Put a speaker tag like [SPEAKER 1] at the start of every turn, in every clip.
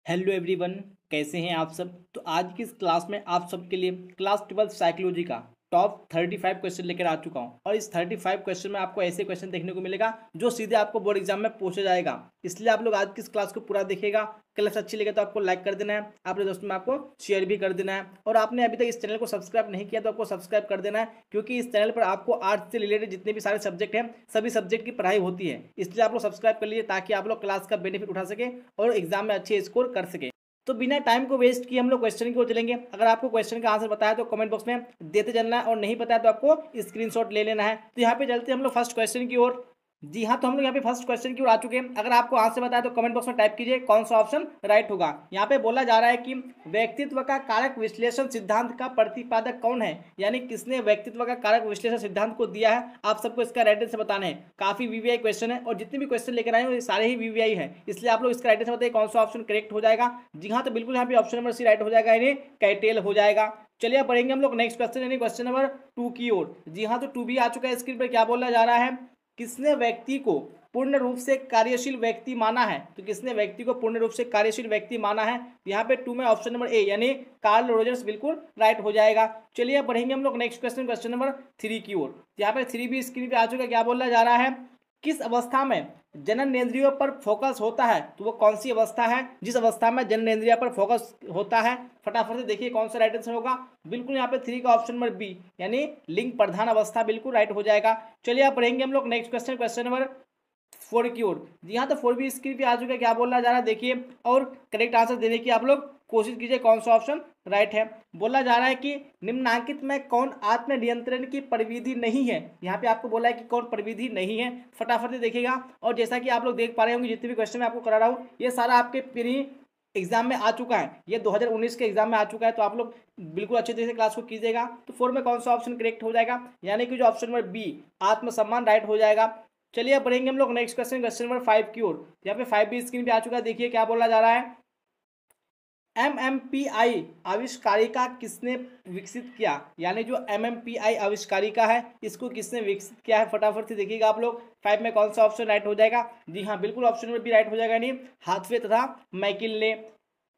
[SPEAKER 1] Hello everyone. कैसे हैं आप सब। तो आज की इस क्लास में आप सबके लिए क्लास 12 साइकोलॉजी का टॉप 35 क्वेश्चन लेकर आ चुका हूं। और इस 35 क्वेश्चन में आपको ऐसे क्वेश्चन देखने को मिलेगा जो सीधे आपको बोर्ड एग्जाम में पूछा जाएगा। इसलिए आप लोग आज की इस क्लास को पूरा देखिएगा। क्लास अच्छी लगे तो आपको लाइक कर देना है, अपने दोस्तों में आपको शेयर भी कर देना है। और आपने अभी तक इस चैनल को सब्सक्राइब नहीं किया तो आपको सब्सक्राइब कर देना है, क्योंकि इस चैनल पर आपको आर्ट्स से रिलेटेड जितने भी सारे सब्जेक्ट हैं सभी सब्जेक्ट की पढ़ाई होती है। इसलिए आप लोग सब्सक्राइब कर लीजिए ताकि आप लोग क्लास का बेनिफिट उठा सके और एग्जाम में अच्छे स्कोर कर सके। तो बिना टाइम को वेस्ट किए हम लोग क्वेश्चन की ओर चलेंगे। अगर आपको क्वेश्चन का आंसर बताया तो कमेंट बॉक्स में देते चलना है, और नहीं बताया तो आपको स्क्रीनशॉट ले लेना है। तो यहाँ पे चलते हैं हम लोग फर्स्ट क्वेश्चन की ओर। जी हाँ, तो हम लोग यहाँ पे फर्स्ट क्वेश्चन की ओर आ चुके हैं। अगर आपको आंसर बताया तो कमेंट बॉक्स में टाइप कीजिए कौन सा ऑप्शन राइट होगा। यहाँ पे बोला जा रहा है कि व्यक्तित्व का कारक विश्लेषण सिद्धांत का प्रतिपादक कौन है, यानी किसने व्यक्तित्व का कारक विश्लेषण सिद्धांत को दिया है। आप सबको इसका राइट आंसर बताना है। काफी वीवीआई क्वेश्चन है और जितने भी क्वेश्चन लेकर आए हैं वो सारे ही वीवीआई है, इसलिए आप लोग इसका राइट आंसर बताइए कौन सा ऑप्शन करेक्ट हो जाएगा। जी हाँ, तो बिल्कुल यहाँ पे ऑप्शन नंबर सी राइट हो जाएगा, यानी कैटेल हो जाएगा। चलिए पढ़ेंगे हम लोग नेक्स्ट क्वेश्चन, यानी क्वेश्चन नंबर 2 की ओर। जी हाँ, तो 2 भी आ चुका है स्क्रीन पर। क्या बोला जा रहा है, किसने व्यक्ति को पूर्ण रूप से कार्यशील व्यक्ति माना है। तो किसने व्यक्ति को पूर्ण रूप से कार्यशील व्यक्ति माना है। यहाँ पे 2 में ऑप्शन नंबर ए यानी कार्ल रोजर्स बिल्कुल राइट हो जाएगा। चलिए पढ़ेंगे हम लोग नेक्स्ट क्वेश्चन, क्वेश्चन नंबर 3 की ओर। यहाँ पे 3 भी स्क्रीन पे आ चुका है। क्या बोला जा रहा है, किस अवस्था में जननेंद्रियों पर फोकस होता है। तो वो कौन सी अवस्था है जिस अवस्था में जननेंद्रियों पर फोकस होता है। फटाफट से देखिए कौन सा राइट आंसर होगा। बिल्कुल यहाँ पे 3 का ऑप्शन नंबर बी यानी लिंग प्रधान अवस्था बिल्कुल राइट हो जाएगा। चलिए आप पढ़ेंगे हम लोग नेक्स्ट क्वेश्चन, क्वेश्चन नंबर 4 की ओर। जी हाँ, तो 4 भी स्क्रीन पे आ चुका है। क्या बोला जा रहा है देखिए, और करेक्ट आंसर देने की आप लोग कोशिश कीजिए कौन सा ऑप्शन राइट है। बोला जा रहा है कि निम्नांकित में कौन आत्म नियंत्रण की परिविधि नहीं है। यहाँ पे आपको बोला है कि कौन परिविधि नहीं है। फटाफट से देखिएगा। और जैसा कि आप लोग देख पा रहे होंगे जितने भी क्वेश्चन मैं आपको करा रहा हूँ ये सारा आपके प्री एग्जाम में आ चुका है, ये 2019 के एग्जाम में आ चुका है। तो आप लोग बिल्कुल अच्छे तरीके से क्लास को कीजिएगा। तो 4 में कौन सा ऑप्शन करेक्ट हो जाएगा, यानी कि जो ऑप्शन नंबर बी आत्मसम्मान राइट हो जाएगा। चलिए अब पढ़ेंगे हम लोग नेक्स्ट क्वेश्चन, क्वेश्चन नंबर 5 की ओर। यहाँ पे 5 भी स्क्रीन पे आ चुका है। देखिए क्या बोला जा रहा है, MMPI आविष्कारिका किसने विकसित किया। यानी जो MMPI आविष्कारिका है इसको किसने विकसित किया है। फटाफट से देखिएगा आप लोग 5 में कौन सा ऑप्शन राइट हो जाएगा। जी हाँ, बिल्कुल ऑप्शन नंबर बी राइट हो जाएगा, यानी हाथवे तथा मैकिल ने।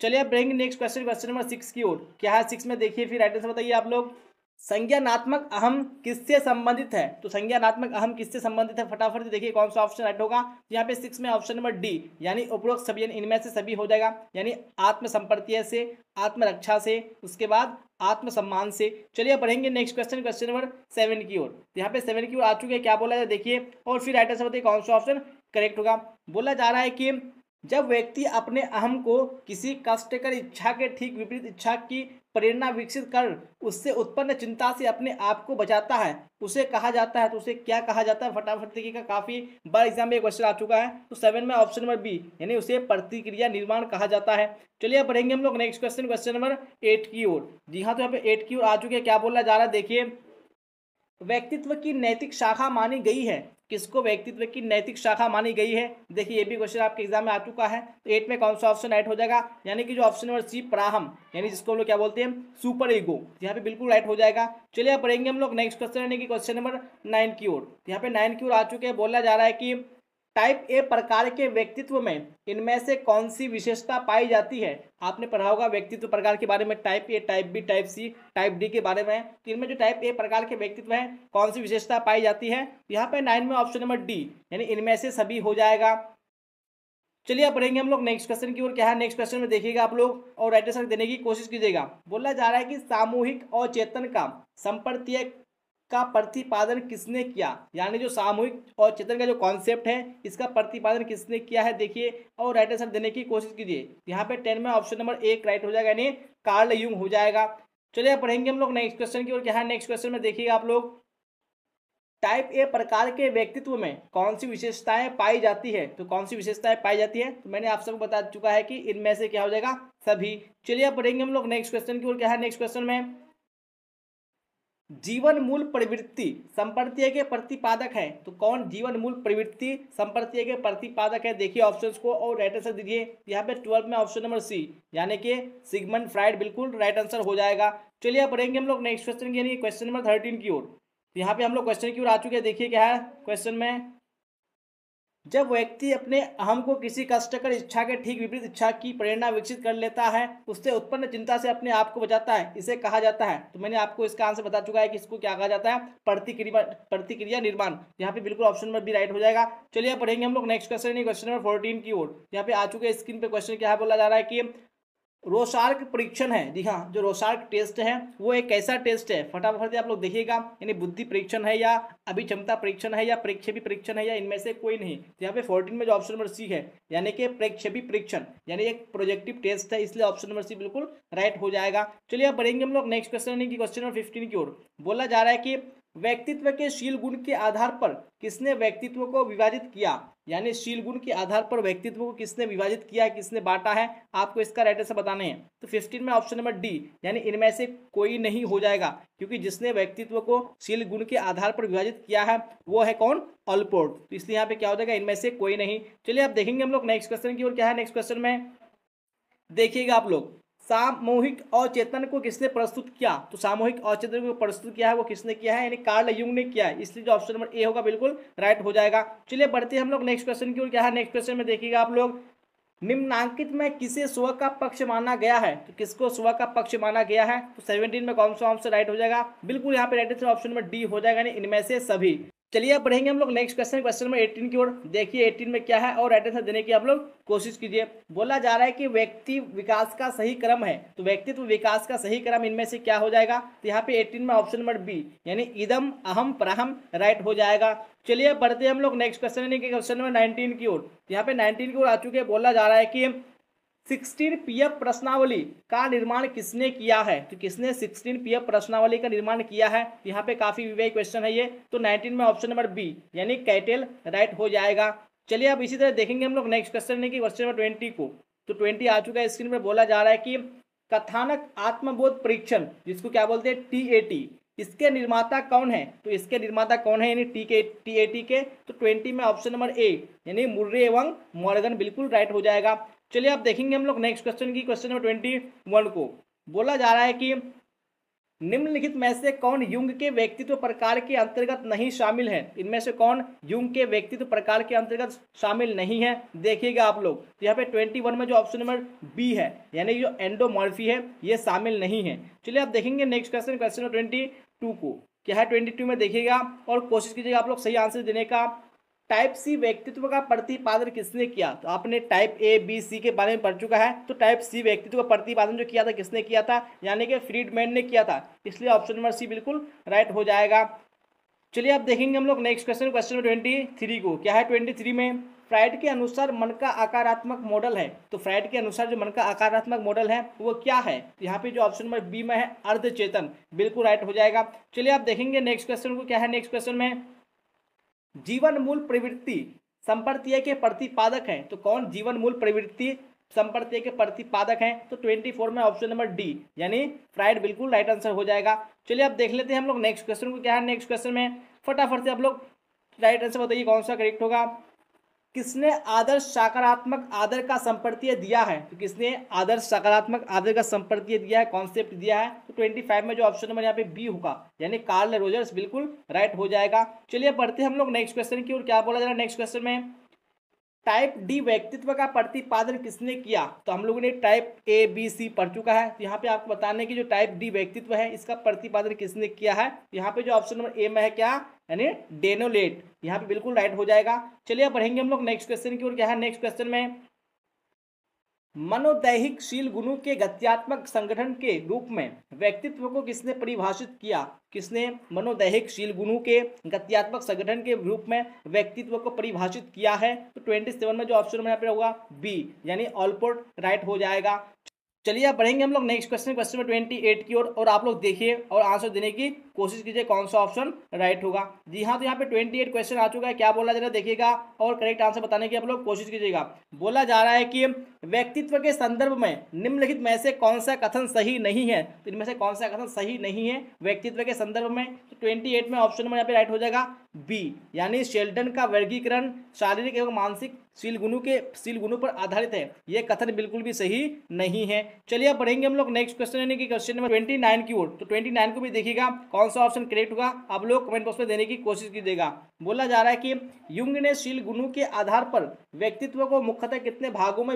[SPEAKER 1] चलिए अब बढ़ेंगे नेक्स्ट क्वेश्चन, क्वेश्चन नंबर 6 की ओर। क्या है 6 में, देखिए फिर राइट आंसर बताइए आप लोग। संज्ञानात्मक अहम किससे संबंधित है। तो संज्ञानात्मक अहम किससे संबंधित है, फटाफट से देखिए कौन सा ऑप्शन राइट होगा। यहाँ पे 6 में ऑप्शन नंबर डी यानी उपरोक्त सभी, इनमें से सभी हो जाएगा, यानी आत्मसंपर्तीय से, आत्मरक्षा से, उसके बाद आत्मसम्मान से। चलिए पढ़ेंगे नेक्स्ट क्वेश्चन, क्वेश्चन नंबर 7 की ओर। यहाँ पे 7 की ओर आ चुके हैं। क्या बोला जाए देखिए, और फिर राइट आंसर बताइए कौन सा ऑप्शन करेक्ट होगा। बोला जा रहा है कि जब व्यक्ति अपने अहम को किसी कष्टकर इच्छा के ठीक विपरीत इच्छा की प्रेरणा विकसित कर उससे उत्पन्न चिंता से अपने आप को बचाता है उसे कहा जाता है। तो उसे क्या कहा जाता है, फटाफट देखिएगा। काफी बड़ा एग्जाम में क्वेश्चन आ चुका है। तो 7 में ऑप्शन नंबर बी यानी उसे प्रतिक्रिया निर्माण कहा जाता है। चलिए पढ़ेंगे हम लोग नेक्स्ट क्वेश्चन, क्वेश्चन नंबर 8 की ओर। जी हाँ, तो यहाँ पे 8 की ओर आ चुके हैं। क्या बोला जा रहा है देखिए, व्यक्तित्व की नैतिक शाखा मानी गई है। किसको व्यक्तित्व की नैतिक शाखा मानी गई है। देखिए ये भी क्वेश्चन आपके एग्जाम में आ चुका है। तो 8 में कौन सा ऑप्शन राइट हो जाएगा, यानी कि जो ऑप्शन नंबर सी प्राहम, यानी जिसको हम लोग क्या बोलते हैं सुपर ईगो। यहाँ पे बिल्कुल राइट हो जाएगा। चलिए अब पढ़ेंगे हम लोग नेक्स्ट क्वेश्चन, यानी कि क्वेश्चन नंबर 9 की ओर। यहाँ पे 9 की ओर आ चुके हैं। बोला जा रहा है कि टाइप ए प्रकार के व्यक्तित्व में इनमें से कौन सी विशेषता पाई जाती है। आपने पढ़ा होगा व्यक्तित्व प्रकार के बारे में, type A, type B, type C, type D के बारे में। तो इनमें जो टाइप ए प्रकार के व्यक्तित्व है कौन सी विशेषता पाई जाती है। यहाँ पे 9 में ऑप्शन नंबर डी यानी इनमें से सभी हो जाएगा। चलिए अब पढ़ेंगे हम लोग नेक्स्ट क्वेश्चन की ओर। क्या है नेक्स्ट क्वेश्चन में देखिएगा आप लोग और राइट आंसर देने की कोशिश कीजिएगा। बोला जा रहा है कि सामूहिक और चेतन का संपर्तीय का प्रतिपादन किसने किया। यानी जो सामूहिक और चेतन का जो कॉन्सेप्ट है इसका प्रतिपादन किसने किया है देखिए, और राइट आंसर देने की कोशिश कीजिए। यहाँ पे 10 में ऑप्शन नंबर 1 राइट हो जाएगा, यानी कार्ल यूंग हो जाएगा। चलिए पढ़ेंगे हम लोग नेक्स्ट क्वेश्चन की ओर। क्या है नेक्स्ट क्वेश्चन में देखिएगा आप लोग, टाइप ए प्रकार के व्यक्तित्व में कौन सी विशेषताएं पाई जाती है। तो कौन सी विशेषताएं पाई जाती है, तो मैंने आप सबको बता चुका है कि इनमें से क्या हो जाएगा सभी। चलिए अब पढ़ेंगे हम लोग नेक्स्ट क्वेश्चन की ओर। क्या है नेक्स्ट क्वेश्चन में, जीवन मूल प्रवृत्ति संपर्तीय के प्रतिपादक है। तो कौन जीवन मूल प्रवृत्ति संपर्तीय के प्रतिपादक है, देखिए ऑप्शंस को और राइट आंसर दीजिए। यहाँ पे 12 में ऑप्शन नंबर सी यानी कि सिगमंड फ्राइड बिल्कुल राइट आंसर हो जाएगा। चलिए अब पढ़ेंगे हम लोग नेक्स्ट क्वेश्चन यानी क्वेश्चन नंबर 13 की ओर। तो यहाँ पे हम लोग क्वेश्चन की ओर आ चुके हैं। देखिए क्या है क्वेश्चन में, जब व्यक्ति अपने अहम को किसी कष्टकर इच्छा के ठीक विपरीत इच्छा की प्रेरणा विकसित कर लेता है, उससे उत्पन्न चिंता से अपने आप को बचाता है, इसे कहा जाता है। तो मैंने आपको इसका आंसर बता चुका है कि इसको क्या कहा जाता है, प्रतिक्रिया निर्माण। यहाँ पे बिल्कुल ऑप्शन नंबर बी राइट हो जाएगा। चलिए पढ़ेंगे हम लोग नेक्स्ट क्वेश्चन, क्वेश्चन नंबर 14 की ओर। यहाँ पे आ चुके हैं स्क्रीन पे क्वेश्चन, क्या बोला जा रहा है कि रोसार्क परीक्षण है। जी हाँ, जो रोसार्क टेस्ट है वो एक ऐसा टेस्ट है, फटाफट आप लोग देखिएगा, यानी बुद्धि परीक्षण है या अभिक्षमता परीक्षण है या प्रेक्षेपी परीक्षण है या इनमें से कोई नहीं। तो यहाँ पे 14 में जो ऑप्शन नंबर सी है, यानी कि प्रेक्षेपी परीक्षण, यानी एक प्रोजेक्टिव टेस्ट है, इसलिए ऑप्शन नंबर सी बिल्कुल राइट हो जाएगा। चलिए अब बढ़ेंगे हम लोग नेक्स्ट क्वेश्चन की क्वेश्चन नंबर 15 की ओर। बोला जा रहा है कि व्यक्तित्व के शील गुण के आधार पर किसने व्यक्तित्व को विभाजित किया, यानी शील गुण के आधार पर व्यक्तित्व को किसने विभाजित किया है, किसने बांटा है, आपको इसका राइट आंसर बताने हैं। तो 15 में ऑप्शन नंबर डी, यानी इनमें से कोई नहीं हो जाएगा, क्योंकि जिसने व्यक्तित्व को शील गुण के आधार पर विभाजित किया है वो है कौन, ऑलपोर्ट। तो इसलिए यहाँ पे क्या हो जाएगा, इनमें से कोई नहीं। चलिए अब देखेंगे हम लोग नेक्स्ट क्वेश्चन की ओर। क्या है नेक्स्ट क्वेश्चन में, देखिएगा आप लोग, सामूहिक अवचेतन को किसने प्रस्तुत किया। तो सामूहिक अवचेतन को प्रस्तुत किया है वो किसने किया है, यानी कार्ल युंग ने किया है, इसलिए जो ऑप्शन नंबर ए होगा बिल्कुल राइट हो जाएगा। चलिए बढ़ते हैं हम लोग नेक्स्ट क्वेश्चन की ओर। क्या है नेक्स्ट क्वेश्चन में, देखिएगा आप लोग, निम्नांकित में किसे स्व का पक्ष माना गया है। तो किसको स्व का पक्ष माना गया है, तो 17 में कौन सा ऑप्शन राइट हो जाएगा, बिल्कुल यहाँ पे right answer option number D हो जाएगा, यानी इनमें से सभी। चलिए अब बढ़ेंगे हम लोग नेक्स्ट क्वेश्चन, क्वेश्चन नंबर 18 की ओर। देखिए 18 में क्या है और राइट आंसर देने की आप लोग कोशिश कीजिए। बोला जा रहा है कि व्यक्ति विकास का सही क्रम है, तो व्यक्तित्व विकास का सही क्रम इनमें से क्या हो जाएगा। तो यहाँ पे 18 में ऑप्शन नंबर बी, यानी इदम अहम परहम राइट हो जाएगा। चलिए अब बढ़ते हैं हम लोग नेक्स्ट क्वेश्चन यानी कि क्वेश्चन नंबर 19 की ओर। यहाँ पे 19 की ओर आ चुके हैं। बोला जा रहा है कि 16 पीएफ प्रश्नावली का निर्माण किसने किया है। तो किसने 16 पीएफ प्रश्नावली का निर्माण किया है, यहाँ पे काफी विवेक क्वेश्चन है ये। तो 19 में ऑप्शन नंबर बी, यानी कैटेल राइट हो जाएगा। चलिए अब इसी तरह देखेंगे हम लोग नेक्स्ट क्वेश्चन की क्वेश्चन नंबर 20 को। तो 20 आ चुका है स्क्रीन पर। बोला जा रहा है कि कथानक आत्मबोध परीक्षण, जिसको क्या बोलते हैं, टीएटी, इसके निर्माता कौन है। तो इसके निर्माता कौन है, यानी टीएटी के। तो 20 में ऑप्शन नंबर ए, यानी मुर्रे एवं मॉर्गन बिल्कुल राइट हो जाएगा। चलिए अब देखेंगे हम लोग नेक्स्ट क्वेश्चन की क्वेश्चन नंबर 21 को। बोला जा रहा है कि निम्नलिखित में से कौन युंग के व्यक्तित्व प्रकार के अंतर्गत नहीं शामिल है। इनमें से कौन युंग के व्यक्तित्व प्रकार के अंतर्गत शामिल नहीं है, देखिएगा आप लोग। तो यहाँ पे 21 में जो ऑप्शन नंबर बी है, यानी जो एंडोमॉर्फी है, ये शामिल नहीं है। चलिए अब देखेंगे नेक्स्ट क्वेश्चन, क्वेश्चन नंबर 22 को। क्या है 22 में, देखिएगा और कोशिश कीजिएगा आप लोग सही आंसर देने का। टाइप सी व्यक्तित्व का प्रतिपादन किसने किया। तो आपने टाइप ए बी सी के बारे में पढ़ चुका है। तो टाइप सी व्यक्तित्व का प्रतिपादन जो किया था किसने किया था, यानी कि फ्रीडमैन ने किया था, इसलिए ऑप्शन नंबर सी बिल्कुल राइट हो जाएगा। चलिए अब देखेंगे हम लोग नेक्स्ट क्वेश्चन, क्वेश्चन नंबर 23 को। क्या है 23 में, फ्राइड के अनुसार मन का आकारात्मक मॉडल है। तो फ्राइड के अनुसार जो मन का आकारात्मक मॉडल है वो क्या है। तो यहाँ पे जो ऑप्शन नंबर बी में है, अर्धचेतन, बिल्कुल राइट हो जाएगा। चलिए आप देखेंगे नेक्स्ट क्वेश्चन को। क्या है नेक्स्ट क्वेश्चन में, जीवन मूल प्रवृत्ति संप्रत्यय के प्रतिपादक हैं। तो कौन जीवन मूल प्रवृत्ति संप्रत्यय के प्रतिपादक हैं। तो 24 में ऑप्शन नंबर डी, यानी फ्राइड बिल्कुल राइट आंसर हो जाएगा। चलिए अब देख लेते हैं हम लोग नेक्स्ट क्वेश्चन को। क्या है नेक्स्ट क्वेश्चन में, फटाफट से आप लोग राइट आंसर बताइए कौन सा करेक्ट होगा। किसने आदर्श सकारात्मक आदर का संप्रत्यय दिया है। तो किसने आदर्श सकारात्मक आदर का संप्रत्यय दिया है, कॉन्सेप्ट दिया है। तो 25 में जो ऑप्शन नंबर यहाँ पे बी होगा, यानी कार्ल रोजर्स, बिल्कुल राइट हो जाएगा। चलिए बढ़ते हम लोग नेक्स्ट क्वेश्चन की ओर। क्या बोला जा रहा है नेक्स्ट क्वेश्चन में, टाइप डी व्यक्तित्व का प्रतिपादन किसने किया। तो हम लोगों ने टाइप ए बी सी पढ़ चुका है। तो यहाँ पे आपको बताने की जो टाइप डी व्यक्तित्व है इसका प्रतिपादन किसने किया है। यहाँ पे जो ऑप्शन नंबर ए में है क्या, यानी डेनोलेट, यहाँ पे बिल्कुल राइट हो जाएगा। चलिए अब बढ़ेंगे हम लोग नेक्स्ट क्वेश्चन की ओर। क्या है नेक्स्ट क्वेश्चन में, मनोदैहिक शील गुणों के गत्यात्मक संगठन के रूप में व्यक्तित्व को किसने परिभाषित किया। किसने मनोदैहिक शील गुणों के गत्यात्मक संगठन के रूप में व्यक्तित्व को परिभाषित किया है। तो 27 में जो ऑप्शन यहाँ पे होगा बी, यानी ऑलपोर्ट राइट हो जाएगा। चलिए अब बढ़ेंगे हम लोग नेक्स्ट क्वेश्चन, क्वेश्चन नंबर 28 की ओर, और आप लोग देखिए और आंसर देने की कोशिश कीजिए कौन सा ऑप्शन राइट होगा। जी हाँ, तो यहाँ पे 28 क्वेश्चन आ चुका है। क्या बोला जा रहा है देखिएगा और करेक्ट आंसर बताने की आप लोग कोशिश कीजिएगा। बोला जा रहा है कि व्यक्तित्व के संदर्भ में निम्नलिखित में से कौन सा कथन सही नहीं है। तो इनमें से कौन सा कथन सही नहीं है व्यक्तित्व के संदर्भ में। तो 28 में ऑप्शन नंबर यहाँ पे राइट हो जाएगा बी, यानी शेल्टन का वर्गीकरण शारीरिक एवं मानसिक शील गुणों पर आधारित है, यह कथन बिल्कुल भी सही नहीं है। चलिए अब बढ़ेंगे हम लोग नेक्स्ट क्वेश्चन यानी कि क्वेश्चन नंबर 29 की ओर। तो 29 को भी देखिएगा कौन कौन सा ऑप्शन करेक्ट होगा आप लोग कमेंट बॉक्स में देने की कोशिश कीजिएगा। बोला जा रहा है कि युंग ने शील गुणों के आधार पर व्यक्तित्व को मुख्यतः कितने भागों में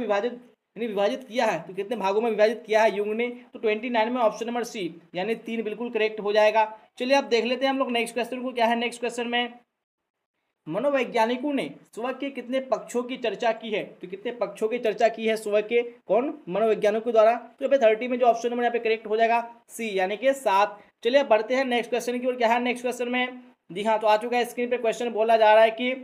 [SPEAKER 1] विभाजित किया है, तो कितने भागों में विभाजित किया है युंग ने, तो 29 में ऑप्शन नंबर सी यानी 3 बिल्कुल करेक्ट हो जाएगा। चलिए अब देख लेते हैं हम लोग नेक्स्ट क्वेश्चन को। क्या है नेक्स्ट क्वेश्चन में, मनोवैज्ञानिकों ने स्व के कितने पक्षों की चर्चा की है, तो कितने पक्षों की चर्चा की है स्व के, कौन, मनोवैज्ञानिकों द्वारा। तो यहाँ पे 30 में जो ऑप्शन नंबर यहाँ पे करेक्ट हो जाएगा सी यानी कि 7। चलिए अब बढ़ते हैं नेक्स्ट क्वेश्चन की ओर। क्या है नेक्स्ट क्वेश्चन में, जी हाँ तो आ चुका है स्क्रीन पे क्वेश्चन। बोला जा रहा है कि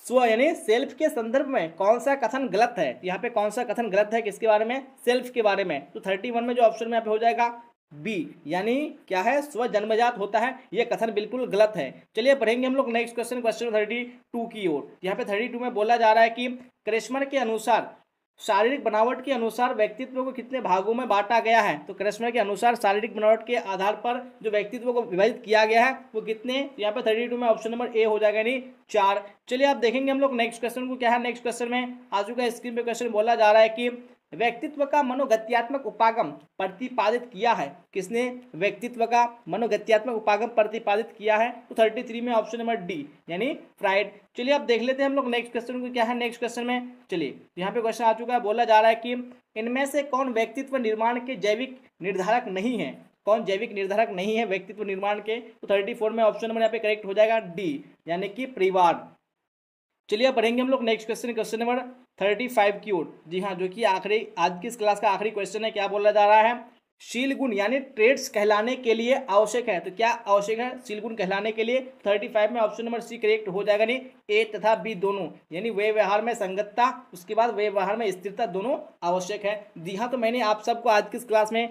[SPEAKER 1] स्व यानी सेल्फ के संदर्भ में कौन सा कथन गलत है। यहाँ पे कौन सा कथन गलत है, किसके बारे में, सेल्फ के बारे में। तो 31 में जो ऑप्शन में यहाँ पे हो जाएगा बी यानी क्या है, स्व जन्मजात होता है, ये कथन बिल्कुल गलत है। चलिए पढ़ेंगे हम लोग नेक्स्ट क्वेश्चन, क्वेश्चन 32 की ओर। यहाँ पे 32 में बोला जा रहा है कि क्रेस्मर के अनुसार शारीरिक बनावट के अनुसार व्यक्तित्व को कितने भागों में बांटा गया है। तो क्रेस्मर के अनुसार शारीरिक बनावट के आधार पर जो व्यक्तित्व को विभाजित किया गया है वो कितने, यहाँ पे 32 में ऑप्शन नंबर ए हो जाएगा यानी 4। चलिए आप देखेंगे हम लोग नेक्स्ट क्वेश्चन को। क्या है नेक्स्ट क्वेश्चन में, आ चुका है स्क्रीन पे क्वेश्चन। बोला जा रहा है कि व्यक्तित्व का मनोगत्यात्मक उपागम प्रतिपादित किया है, किसने, व्यक्तित्व का मनोगत्यात्मक उपागम प्रतिपादित किया है। तो 33 में ऑप्शन नंबर डी यानी फ्राइड। चलिए अब देख लेते हैं हम लोग नेक्स्ट क्वेश्चन को। क्या है नेक्स्ट क्वेश्चन में, चलिए यहाँ पे क्वेश्चन आ चुका है। बोला जा रहा है कि इनमें से कौन व्यक्तित्व निर्माण के जैविक निर्धारक नहीं है, कौन जैविक निर्धारक नहीं है व्यक्तित्व निर्माण के। तो 34 में ऑप्शन नंबर यहाँ पे करेक्ट हो जाएगा डी यानी कि परिवार। चलिए पढ़ेंगे हम लोग नेक्स्ट क्वेश्चन, क्वेश्चन नंबर 35 की ओर। जी हाँ जो कि आखिरी आज की इस क्लास का आखिरी क्वेश्चन है। क्या बोला जा रहा है, शील गुण यानी ट्रेड्स कहलाने के लिए आवश्यक है। तो क्या आवश्यक है शील गुण कहलाने के लिए, 35 में ऑप्शन नंबर सी करेक्ट हो जाएगा, नहीं ए तथा बी दोनों, यानी वे व्यवहार में संगतता, उसके बाद वे व्यवहार में स्थिरता दोनों आवश्यक है। जी हाँ तो मैंने आप सबको आज की इस क्लास में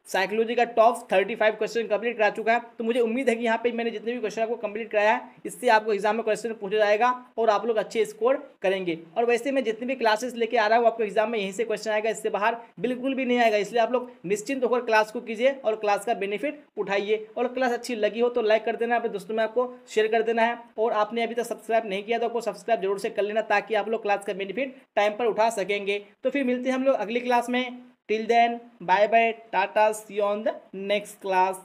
[SPEAKER 1] साइकोलॉजी का टॉप 35 क्वेश्चन कंप्लीट करा चुका है। तो मुझे उम्मीद है कि यहाँ पे मैंने जितने भी क्वेश्चन आपको कंप्लीट कराया है इससे आपको एग्जाम में क्वेश्चन पूछा जाएगा और आप लोग अच्छे स्कोर करेंगे। और वैसे मैं जितने भी क्लासेस लेके आ रहा हूँ आपको एग्जाम में यहीं से क्वेश्चन आएगा, इससे बाहर बिल्कुल भी नहीं आएगा। इसलिए आप लोग निश्चिंत होकर क्लास को कीजिए और क्लास का बेनिफिट उठाइए। और क्लास अच्छी लगी हो तो लाइक कर देना, अपने दोस्तों में आपको शेयर कर देना है। और आपने अभी तक सब्सक्राइब नहीं किया तो आपको सब्सक्राइब जरूर से कर लेना ताकि आप लोग क्लास का बेनिफिट टाइम पर उठा सकेंगे। तो फिर मिलते हैं हम लोग अगली क्लास में। Till then, bye bye, tata, see you on the next class.